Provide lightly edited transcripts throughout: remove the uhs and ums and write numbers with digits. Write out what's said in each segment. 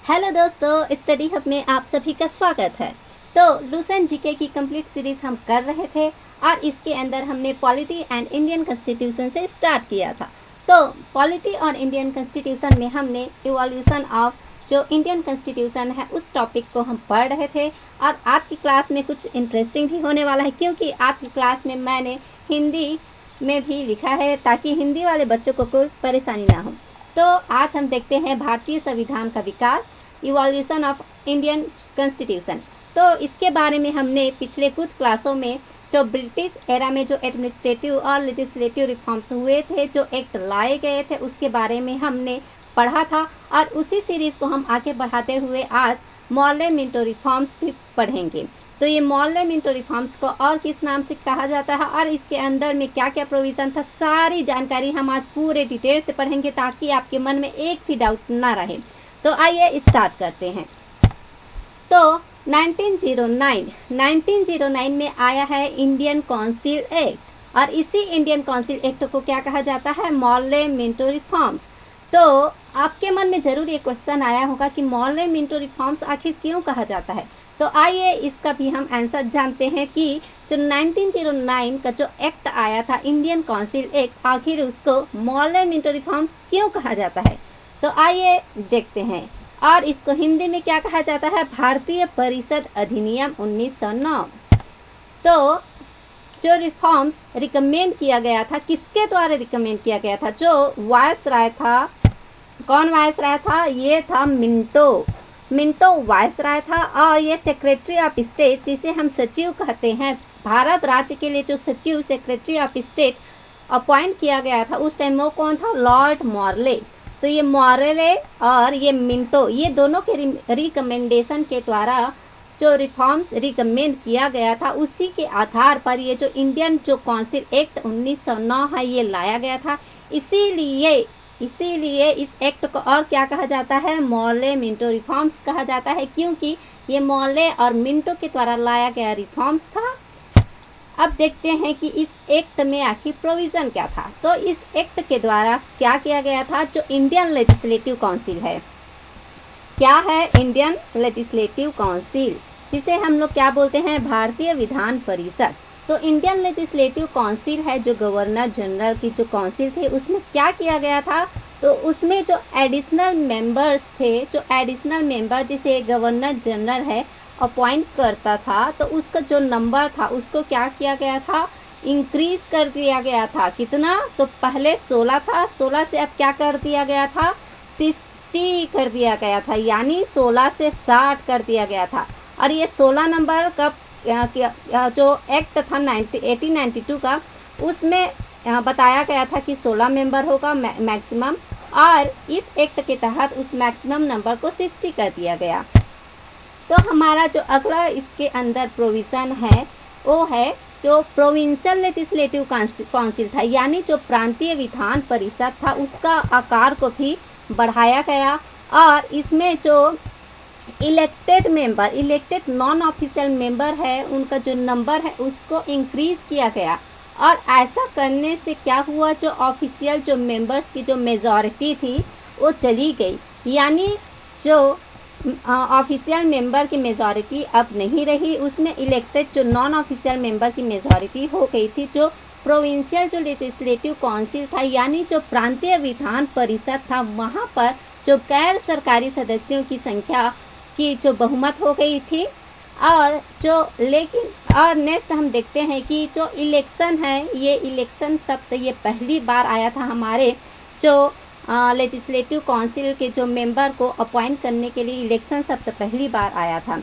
Hello दोस्तों, study hub में आप सभी का स्वागत है। तो लूसेंट जीके की कंप्लीट सीरीज हम कर रहे थे और इसके अंदर हमने पॉलिटी एंड इंडियन कॉन्स्टिट्यूशन से स्टार्ट किया था। तो पॉलिटी और इंडियन कॉन्स्टिट्यूशन में हमने इवोल्यूशन ऑफ जो इंडियन कॉन्स्टिट्यूशन है उस टॉपिक को हम पढ़ रहे थे। और आज की क्लास में कुछ इंटरेस्टिंग भी होने वाला है, क्योंकि आज की क्लास में मैंने हिंदी में भी लिखा है ताकि हिंदी वाले बच्चों को कोई परेशानी ना हो। तो आज हम देखते हैं भारतीय संविधान का विकास, इवोल्यूशन ऑफ इंडियन कॉन्स्टिट्यूशन। तो इसके बारे में हमने पिछले कुछ क्लासों में जो ब्रिटिश एरा में जो एडमिनिस्ट्रेटिव और लेजिस्लेटिव रिफॉर्म्स हुए थे, जो एक्ट लाए गए थे, उसके बारे में हमने पढ़ा था। और उसी सीरीज़ को हम आगे बढ़ाते हुए आज मॉर्ले मिंटो रिफॉर्म्स भी पढ़ेंगे। तो ये मॉर्ले मिंटो रिफॉर्म्स को और किस नाम से कहा जाता है और इसके अंदर में क्या क्या प्रोविज़न था, सारी जानकारी हम आज पूरे डिटेल से पढ़ेंगे ताकि आपके मन में एक भी डाउट ना रहे। तो आइए स्टार्ट करते हैं। तो 1909 में आया है इंडियन काउंसिल एक्ट, और इसी इंडियन काउंसिल एक्ट को क्या कहा जाता है, मॉर्ले मिंटो रिफॉर्म्स। तो आपके मन में जरूर ये क्वेश्चन आया होगा कि मॉर्ले मिंटो रिफॉर्म्स आखिर क्यों कहा जाता है। तो आइए इसका भी हम आंसर जानते हैं कि जो 1909 का जो एक्ट आया था इंडियन काउंसिल एक्ट, आखिर उसको मॉर्ले मिंटो रिफॉर्म्स क्यों कहा जाता है। तो आइए देखते हैं। और इसको हिंदी में क्या कहा जाता है, भारतीय परिषद अधिनियम 1909। तो जो रिफॉर्म्स रिकमेंड किया गया था, किसके द्वारा रिकमेंड किया गया था, जो वायसराय था, कौन वायसराय था, ये था मिंटो वायसराय था। और ये सेक्रेटरी ऑफ स्टेट, जिसे हम सचिव कहते हैं, भारत राज्य के लिए जो सचिव सेक्रेटरी ऑफ स्टेट अपॉइंट किया गया था उस टाइम, वो कौन था, लॉर्ड मॉर्ले। तो ये मॉर्ले और ये मिंटो, ये दोनों के रिकमेंडेशन के द्वारा जो रिफॉर्म्स रिकमेंड किया गया था, उसी के आधार पर ये जो इंडियन जो काउंसिल एक्ट 1909 है ये लाया गया था। इसीलिए इस एक्ट को और क्या कहा जाता है, मॉर्ले मिंटो रिफॉर्म्स कहा जाता है, क्योंकि ये मॉर्ले और मिंटो के द्वारा लाया गया रिफॉर्म्स था। अब देखते हैं कि इस एक्ट में आखिर प्रोविज़न क्या था। तो इस एक्ट के द्वारा क्या किया गया था, जो इंडियन लेजिस्लेटिव काउंसिल है, क्या है इंडियन लेजिस्लेटिव काउंसिल, जिसे हम लोग क्या बोलते हैं, भारतीय विधान परिषद। तो इंडियन लेजिस्लेटिव काउंसिल है जो गवर्नर जनरल की जो काउंसिल थे, उसमें क्या किया गया था, तो उसमें जो एडिशनल मेंबर्स थे, जो एडिशनल मेंबर जिसे गवर्नर जनरल है अपॉइंट करता था, तो उसका जो नंबर था उसको क्या किया गया था, इंक्रीज कर दिया गया था। कितना, तो पहले 16 था, 16 से अब क्या कर दिया गया था, 60 कर दिया गया था, यानी 16 से 60 कर दिया गया था। और ये 16 नंबर कब जो एक्ट था 1892 का, उसमें बताया गया था कि 16 मेंबर होगा मैक्सिमम, और इस एक्ट के तहत उस मैक्सिमम नंबर को 60 कर दिया गया। तो हमारा जो अगला इसके अंदर प्रोविज़न है वो है जो प्रोविंशियल लेजिस्लेटिव काउंसिल था, यानी जो प्रांतीय विधान परिषद था, उसका आकार को भी बढ़ाया गया। और इसमें जो इलेक्टेड नॉन ऑफिशियल मेंबर है, उनका जो नंबर है उसको इंक्रीज़ किया गया। और ऐसा करने से क्या हुआ, जो ऑफिशियल जो मेंबर्स की जो मेजॉरिटी थी वो चली गई, यानी जो ऑफिशियल मेंबर की मेजॉरिटी अब नहीं रही, उसमें इलेक्टेड जो नॉन ऑफिशियल मेंबर की मेजॉरिटी हो गई थी। जो प्रोविंशियल जो लेजिस्लेटिव काउंसिल था, यानी जो प्रांतीय विधान परिषद था, वहाँ पर जो गैर सरकारी सदस्यों की संख्या की जो बहुमत हो गई थी। और नेक्स्ट हम देखते हैं कि जो इलेक्शन है, ये इलेक्शन शब्द ये पहली बार आया था हमारे जो लेजिस्लेटिव काउंसिल के जो मेंबर को अपॉइंट करने के लिए इलेक्शन शब्द पहली बार आया था।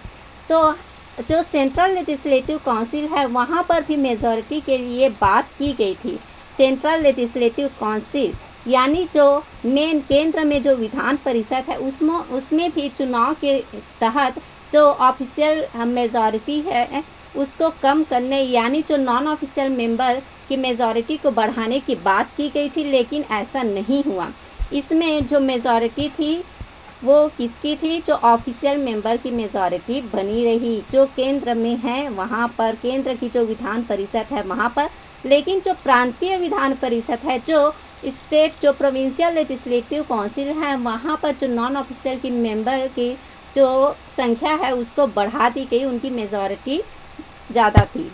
तो जो सेंट्रल लेजिस्लेटिव काउंसिल है, वहाँ पर भी मेजॉरिटी के लिए बात की गई थी। सेंट्रल लेजिस्लेटिव काउंसिल यानी जो मेन केंद्र में जो विधान परिषद है, उसमें भी चुनाव के तहत जो ऑफिशियल मेजॉरिटी है उसको कम करने, यानी जो नॉन ऑफिशियल मेंबर की मेजॉरिटी को बढ़ाने की बात की गई थी, लेकिन ऐसा नहीं हुआ। इसमें जो मेजॉरिटी थी वो किसकी थी, जो ऑफिशियल मेंबर की मेजॉरिटी बनी रही, जो केंद्र में है वहाँ पर, केंद्र की जो विधान परिषद है वहाँ पर। लेकिन जो प्रांतीय विधान परिषद है, जो स्टेट जो प्रोविंशियल लेजिस्लेटिव काउंसिल है वहाँ पर जो नॉन ऑफिशियल की मेंबर की जो संख्या है उसको बढ़ा दी गई, उनकी मेजॉरिटी ज़्यादा थी।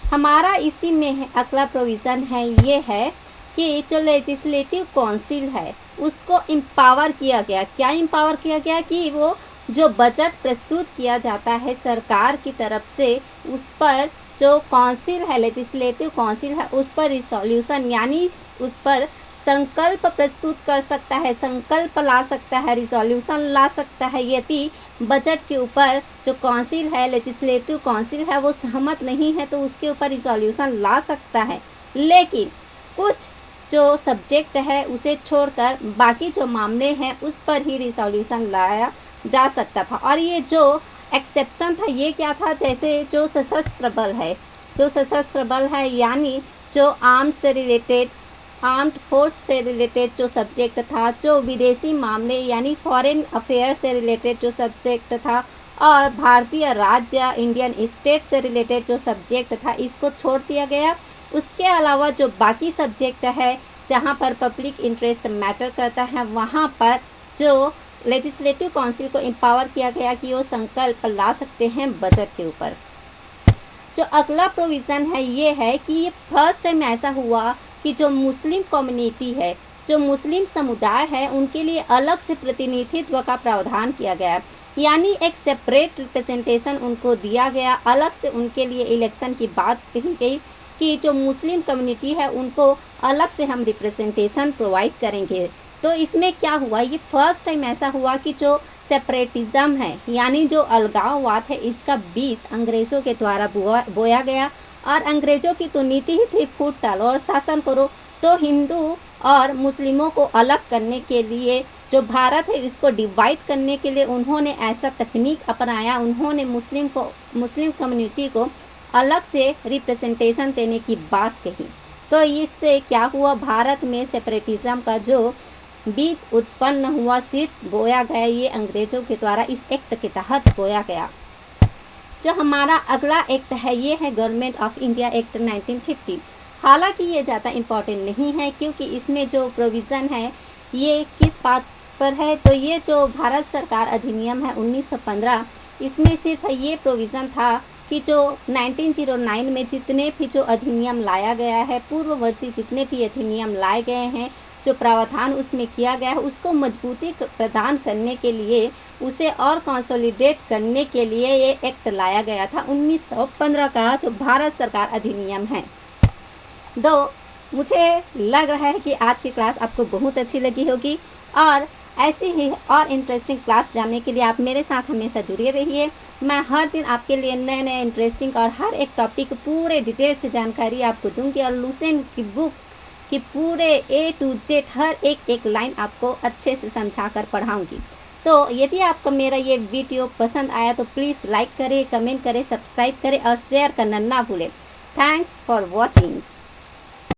हमारा इसी में है अगला प्रोविज़न है ये है कि जो लेजिस्लेटिव काउंसिल है उसको एम्पावर किया गया। क्या एम्पावर किया गया कि वो जो बजट प्रस्तुत किया जाता है सरकार की तरफ से उस पर जो काउंसिल है, लेजिस्लेटिव काउंसिल है, उस पर रिसोल्यूशन यानी उस पर संकल्प प्रस्तुत कर सकता है, संकल्प ला सकता है, रिसोल्यूशन ला सकता है। यदि बजट के ऊपर जो काउंसिल है, लेजिस्लेटिव काउंसिल है, वो सहमत नहीं है तो उसके ऊपर रिसोल्यूशन ला सकता है। लेकिन कुछ जो सब्जेक्ट है उसे छोड़कर बाकी जो मामले हैं उस पर ही रिसोल्यूशन लाया जा सकता था। और ये जो एक्सेप्शन था ये क्या था, जैसे जो सशस्त्र बल है, जो सशस्त्र बल है यानी जो आर्म्ड से रिलेटेड, आर्म्ड फोर्स से रिलेटेड जो सब्जेक्ट था, जो विदेशी मामले यानी फॉरेन अफेयर से रिलेटेड जो सब्जेक्ट था, और भारतीय राज्य इंडियन स्टेट से रिलेटेड जो सब्जेक्ट था, इसको छोड़ दिया गया। उसके अलावा जो बाकी सब्जेक्ट है जहाँ पर पब्लिक इंटरेस्ट मैटर करता है वहाँ पर जो लेजिस्लेटिव काउंसिल को एम्पावर किया गया कि वो संकल्प ला सकते हैं बजट के ऊपर। जो अगला प्रोविज़न है ये है कि ये फर्स्ट टाइम ऐसा हुआ कि जो मुस्लिम कम्युनिटी है, जो मुस्लिम समुदाय है, उनके लिए अलग से प्रतिनिधित्व का प्रावधान किया गया, यानी एक सेपरेट रिप्रेजेंटेशन उनको दिया गया। अलग से उनके लिए इलेक्शन की बात कही गई कि जो मुस्लिम कम्युनिटी है उनको अलग से हम रिप्रेजेंटेशन प्रोवाइड करेंगे। तो इसमें क्या हुआ, ये फर्स्ट टाइम ऐसा हुआ कि जो सेपरेटिज्म है यानी जो अलगाववाद है, इसका बीज अंग्रेज़ों के द्वारा बोया गया। और अंग्रेज़ों की तो नीति ही थी फूट डालो और शासन करो। तो हिंदू और मुस्लिमों को अलग करने के लिए, जो भारत है इसको डिवाइड करने के लिए उन्होंने ऐसा तकनीक अपनाया। उन्होंने मुस्लिम कम्युनिटी को अलग से रिप्रेजेंटेशन देने की बात कही। तो इससे क्या हुआ, भारत में सेपरेटिज्म का जो बीज उत्पन्न हुआ, सीड्स बोया गया, ये अंग्रेज़ों के द्वारा इस एक्ट के तहत बोया गया। जो हमारा अगला एक्ट है ये है गवर्नमेंट ऑफ इंडिया एक्ट 1950। हालांकि ये ज़्यादा इम्पॉर्टेंट नहीं है क्योंकि इसमें जो प्रोविज़न है ये किस बात पर है, तो ये जो भारत सरकार अधिनियम है 1915, इसमें सिर्फ ये प्रोविज़न था कि जो 1909 में जितने भी जो अधिनियम लाया गया है, पूर्ववर्ती जितने भी अधिनियम लाए गए हैं, जो प्रावधान उसमें किया गया है, उसको मजबूती प्रदान करने के लिए, उसे और कंसोलिडेट करने के लिए ये एक्ट लाया गया था 1915 का, जो भारत सरकार अधिनियम है। मुझे लग रहा है कि आज की क्लास आपको बहुत अच्छी लगी होगी और ऐसे ही और इंटरेस्टिंग क्लास जानने के लिए आप मेरे साथ हमेशा जुड़े रहिए। मैं हर दिन आपके लिए नए नए इंटरेस्टिंग और हर एक टॉपिक पूरे डिटेल से जानकारी आपको दूंगी और लुसेंट की बुक की पूरे A to Z हर एक लाइन आपको अच्छे से समझा कर पढ़ाऊँगी। तो यदि आपको मेरा ये वीडियो पसंद आया तो प्लीज़ लाइक करें, कमेंट करें, सब्सक्राइब करें और शेयर करना ना भूलें। Thanks for watching.